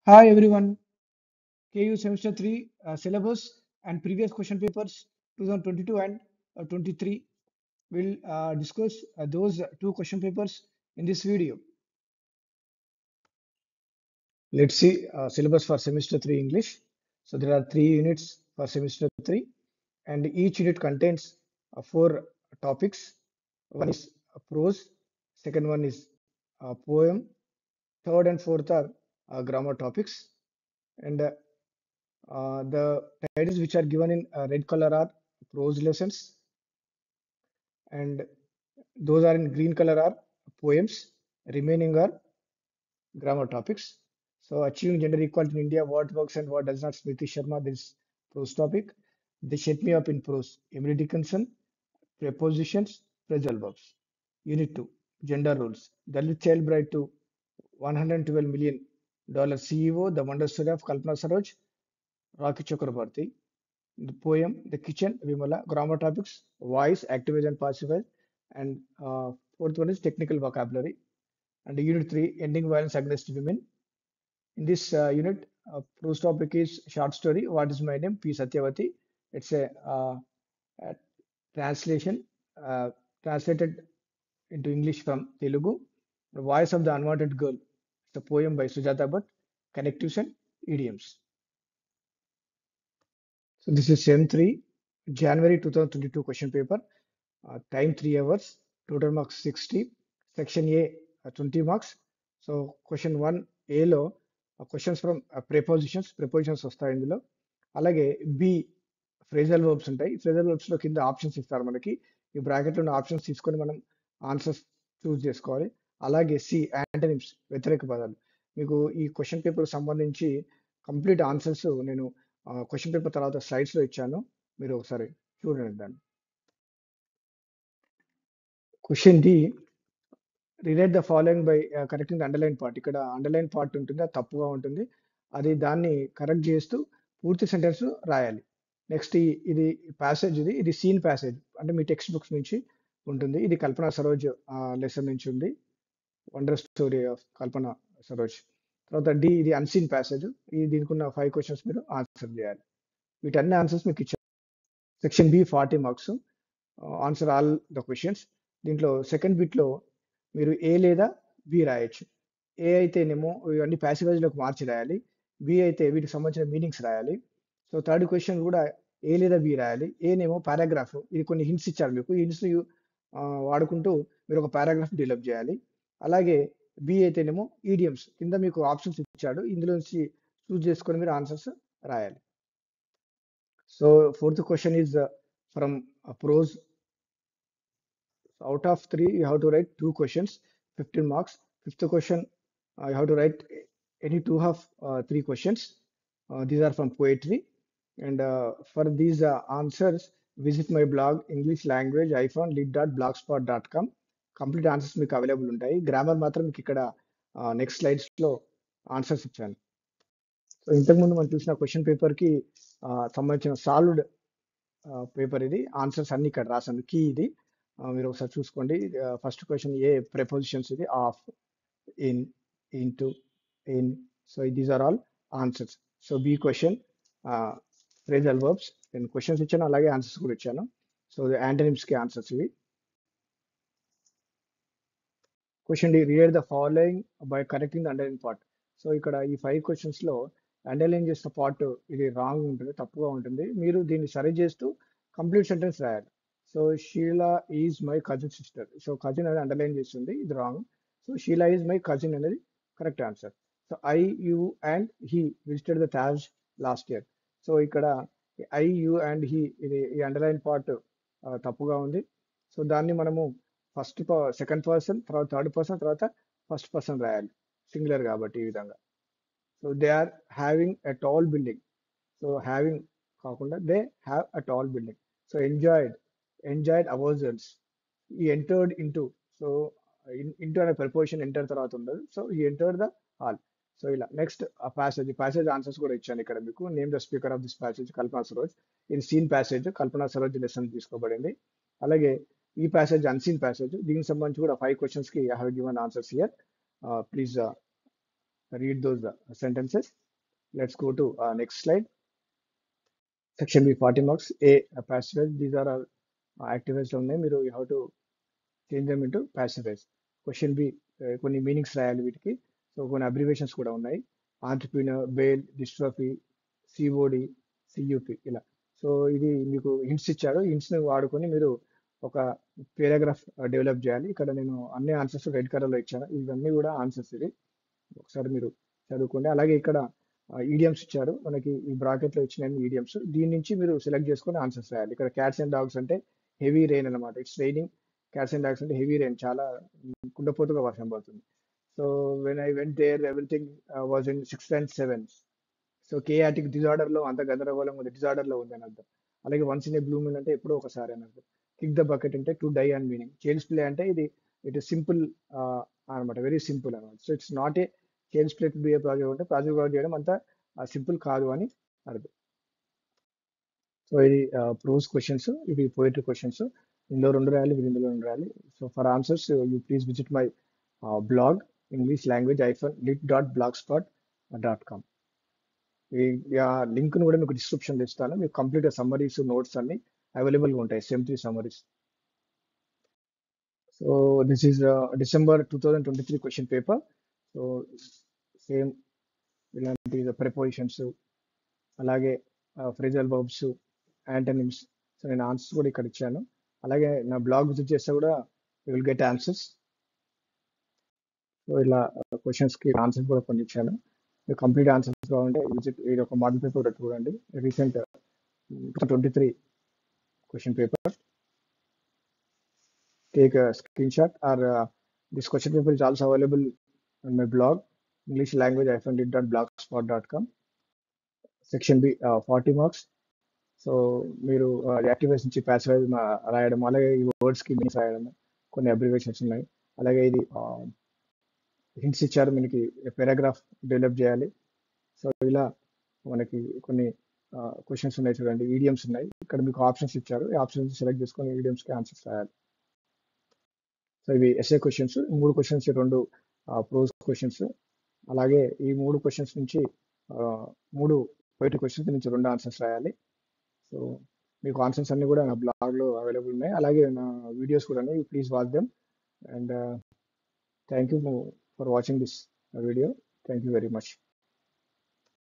Hi everyone, KU Semester 3 syllabus and previous question papers 2022 and 23 will discuss those two question papers in this video. Let's see syllabus for semester 3 English. So there are 3 units for semester 3 and each unit contains 4 topics. One is prose, second one is poem, third and fourth are grammar topics. And the titles which are given in red color are prose lessons, and those are in green color are poems. Remaining are grammar topics. So, achieving gender equality in India: what works and what does not. Smriti Sharma, this prose topic. They set me up in prose. Emily Dickinson, prepositions, phrasal verbs. Unit 2, gender roles. Dalit child bride to $112 million CEO, The Wonder Story of Kalpana Saroj, Rocky Chakrabarti. The poem, The Kitchen, Vimala. Grammar topics, voice, active and passive voice. And fourth one is technical vocabulary. And unit 3, ending violence against women. In this unit, prose topic is short story, What is My Name? P. Satyavati. It's a translation, uh, translated into English from Telugu. The Voice of the Unwanted Girl. It's a poem by Sujata Bhatt. Connectives and idioms. So this is Sem 3, January 2022 question paper. Time 3 hours, total marks 60. Section A 20 marks. So question 1 A లో questions from prepositions వస్తాయి ఇందులో. అలాగే B phrasal verbs ఉంటాయి. Phrasal verbs లో కింద options ఇస్తారు మనకి. ఈ బ్రాకెట్ లో ఉన్న ఆప్షన్స్ తీసుకొని మనం ఆన్సర్స్ చూస్ చేసుకోవాలి. అలాగే సి యాంటనిమ్స్, వ్యతిరేక పదాలు. మీకు ఈ క్వశ్చన్ పేపర్ సంబంధించి కంప్లీట్ ఆన్సర్స్ నేను క్వశ్చన్ పేపర్ తర్వాత స్లైడ్స్ లో ఇచ్చాను. మీరు ఒకసారి చూడండి దాన్ని. Question D, relate the following by correcting the underline part. ఇక్కడ అండర్లైన్ పార్ట్ ఉంటుంది, అది తప్పుగా ఉంటుంది. అది దాన్ని కరెక్ట్ చేస్తూ పూర్తి సెంటెన్స్ రాయాలి. నెక్స్ట్ ఇది ప్యాసేజ్, ఇది సీన్ ప్యాసేజ్, అంటే మీ టెక్స్ట్ బుక్స్ నుంచి ఉంటుంది. ఇది కల్పన సరోజ్ లెసన్ నుంచి ఉంది, వండర్ స్టోరీ ఆఫ్ కల్పన సరోజ్. తర్వాత డి, ఇది అన్సీన్ ప్యాసేజ్. ఇది దీనికి ఉన్న 5 క్వశ్చన్స్ మీరు ఆన్సర్ చేయాలి. వీటన్ని ఆన్సర్స్ మీకు ఇచ్చారు. Section B 40 marks. Answer all the questions. దీంట్లో సెకండ్ బిట్లో మీరు ఏ లేదా బి రాయొచ్చు. ఏ అయితేనేమో ఇవన్నీ ప్యాసివైజ్లోకి మార్చి రాయాలి. బి అయితే వీటికి సంబంధించిన మీనింగ్స్ రాయాలి. సో థర్డ్ క్వశ్చన్ కూడా ఏ లేదా బి రాయాలి. ఏనేమో పారాగ్రాఫ్, ఇది కొన్ని హింట్స్ ఇచ్చారు మీకు. ఈ హింట్స్ వాడుకుంటూ మీరు ఒక పారాగ్రాఫ్ డెవలప్ చేయాలి. అలాగే బి అయితేనేమో ఈడియమ్స్, కింద మీకు ఆప్షన్స్ ఇచ్చాడు, ఇందులో నుంచి చూస్ చేసుకొని మీరు ఆన్సర్స్ రాయాలి. So fourth question is from prose. Out of 3, you have to write 2 questions, 15 marks. Fifth question, you have to write any 2 of 3 questions. These are from poetry. And for these answers, visit my blog, English language iPhone lead.blogspot.com. Complete answers మీకు available ఉంటాయి. Grammar మాత్రం మీకు ఇక్కడ next స్లైడ్స్లో answers ఇచ్చాను. So ఇంతకుముందు మనం చూసిన question పేపర్కి సంబంధించిన సాల్వ్డ్ పేపర్ ఇది. ఆన్సర్స్ అన్ని ఇక్కడ రాసాను. కీ ఇది మీరు ఒకసారి చూసుకోండి. ఫస్ట్ క్వశ్చన్ ఏ ప్రిపోజిషన్స్, ఇది of, in, into, in. So these are all answers. So B question phrasal verbs. నేను క్వశ్చన్స్ ఇచ్చాను, అలాగే ఆన్సర్స్ కూడా ఇచ్చాను. సో యాంటనిమ్స్కి ఆన్సర్స్ ఇవి. Question D, read the following by correcting the underline part. So ఇక్కడ ఈ 5 క్వశ్చన్స్లో అండర్లైన్ చేసిన పార్ట్ ఇది రాంగ్ ఉంటుంది, తప్పుగా ఉంటుంది. మీరు దీన్ని సరి చేస్తూ కంప్లీట్ సెంటెన్స్ రాయాలి. So Sheela is my cousin sister. So cousin అనేది అండర్లైన్ చేస్తుంది, ఇది wrong. So Sheela is my cousin అనేది correct answer. So I, you and he visited the Taj last year. So ఇక్కడ ఐ, యూ అండ్ హీ, ఇది ఈ underline part తప్పుగా ఉంది. సో దాన్ని మనము ఫస్ట్ సెకండ్ పర్సన్, తర్వాత థర్డ్ పర్సన్, తర్వాత ఫస్ట్ పర్సన్ రాయాలి, సింగులర్ కాబట్టి ఈ విధంగా. So they are having a tall building. So having కాకుండా they have a tall building. So enjoyed ourselves. He entered into. So into అనే ప్రిపోజిషన్ ఎంటర్ తర్వాత ఉండదు. So he entered the hall. So ఇలా next passage answers కూడా ఇచ్చాను ఇక్కడ మీకు. Name the speaker of this passage Kalpana Saroj. ఇది seen passage, Kalpana Saroj lesson తీసుకోబడింది. అలాగే ఈ ప్యాసేజ్ అన్సీన్ ప్యాసేజ్. దీనికి సంబంధించి కూడా 5 క్వశ్చన్స్ కి I have given answers here. Please read those sentences. Let's go to next slide. Section B 40 marks. Passive voice. These are all active voice. You have to change them into passive voice. Question B కొన్ని meanings రాయాలి వీటికి. So కొన్ని abbreviations కూడా ఉన్నాయి. Entrepreneur, bale, dystrophy, COD, CUP ఇలా. So ఇది మీకు hints ఇచ్చారు. హింట్స్ని వాడుకొని మీరు ఒక పేరాగ్రాఫ్ డెవలప్ చేయాలి. ఇక్కడ నేను అన్ని ఆన్సర్స్ రెడ్ కలర్లో ఇచ్చాను. ఇవన్నీ కూడా ఆన్సర్స్ ఇవి. ఒకసారి మీరు చదువుకోండి. అలాగే ఇక్కడ ఈడియమ్స్ ఇచ్చారు మనకి. ఈ బ్రాకెట్లో ఇచ్చిన ఈడియమ్స్, దీని నుంచి మీరు సెలెక్ట్ చేసుకొని ఆన్సర్స్ రాయాలి. ఇక్కడ క్యాట్స్ అండ్ డాగ్స్ అంటే హెవీ రెయిన్ అనమాట. It's raining. Cats and dogs అంటే హెవీ రెయిన్, చాలా కుండపోతుగా వర్షం పడుతుంది. So when I went there everything was in 6 and 7. So chaotic disorder లో అంత గందరగోళం ఉంది, డిజార్డర్ లో ఉంది అని అర్థం. అలాగే once in a blue moon అంటే ఎప్పుడో ఒకసారి అని అర్థం. కిక్ ద బకెట్ అంటే to die and meaning. Child's play అంటే ఇది ఇట్ సింపుల్ అనమాట, వెరీ సింపుల్ అనమాట. So it's not a child's play to be a project అంటే ప్రాజెక్ట్ వర్క్ చేయడం అంత సింపుల్ కాదు అని అర్థం. సో ఇది ప్రోస్ క్వశ్చన్స్, ఇవి పోయిటరీ క్వశ్చన్స్. ఇందులో 2 రాయాలి, ఇందులో 2 రాయాలి. So for answers you please visit my blog english-language-lit.blogspot.com. ఈ లింక్ను కూడా మీకు డిస్క్రిప్షన్లో ఇస్తాను. మీకు కంప్లీట్గా సమ్మరీస్, నోట్స్ అన్ని అవైలబుల్గా ఉంటాయి, సెమ్3 summaries. So this is December 2023 question paper. So same ఇలాంటి ప్రిపోజిషన్స్, అలాగే ఫ్రేజల్ వర్బ్స్, యాంటనిమ్స్. సో నేను ఆన్సర్స్ కూడా ఇక్కడ ఇచ్చాను. అలాగే నా బ్లాగ్ విజిట్ చేస్తే కూడా you will get answers. So ఇలా క్వశ్చన్స్కి ఆన్సర్స్ కూడా కొన్ని ఇచ్చాను. కంప్లీట్ ఆన్సర్స్ కావాలంటే విజిట్, ఇది ఒక మోడల్ పేపర్ కూడా చూడండి, recent 2023 question paper. Take screenshot or this question paper is also available on my blog english-language-lit.blogspot.com. Section B 40 marks. So మీరు యాక్టివ్ వాయిస్ నుంచి ప్యాసివ్ వాయిస్ రాయడం, అలాగే ఈ వర్డ్స్కి మీనింగ్స్ రాయడం, కొన్ని అబ్రివేషన్స్ ఉన్నాయి. అలాగే ఇది హింట్స్ ఇచ్చారు, మనకి పారాగ్రాఫ్ డెవలప్ చేయాలి. సో ఇలా మనకి కొన్ని క్వశ్చన్స్ ఉన్నాయి చూడండి, ఈడియమ్స్ ఉన్నాయి. ఇక్కడ మీకు ఆప్షన్స్ ఇచ్చారు, ఈ ఆప్షన్స్ సెలెక్ట్ చేసుకొని ఈడియమ్స్కి ఆన్సర్స్ రాయాలి. సో ఇవి SA questions. 3 questions, 2 prose questions. అలాగే ఈ 3 క్వశ్చన్స్ నుంచి 3 పోయిటరీ క్వశ్చన్స్ నుంచి 2 ఆన్సర్స్ రాయాలి. సో మీకు ఆన్సర్స్ అన్ని కూడా నా బ్లాగ్లో అవైలబుల్ ఉన్నాయి. అలాగే నా వీడియోస్ కూడా ఉన్నాయి, please watch them. And thank you for watching this video. Thank you very much.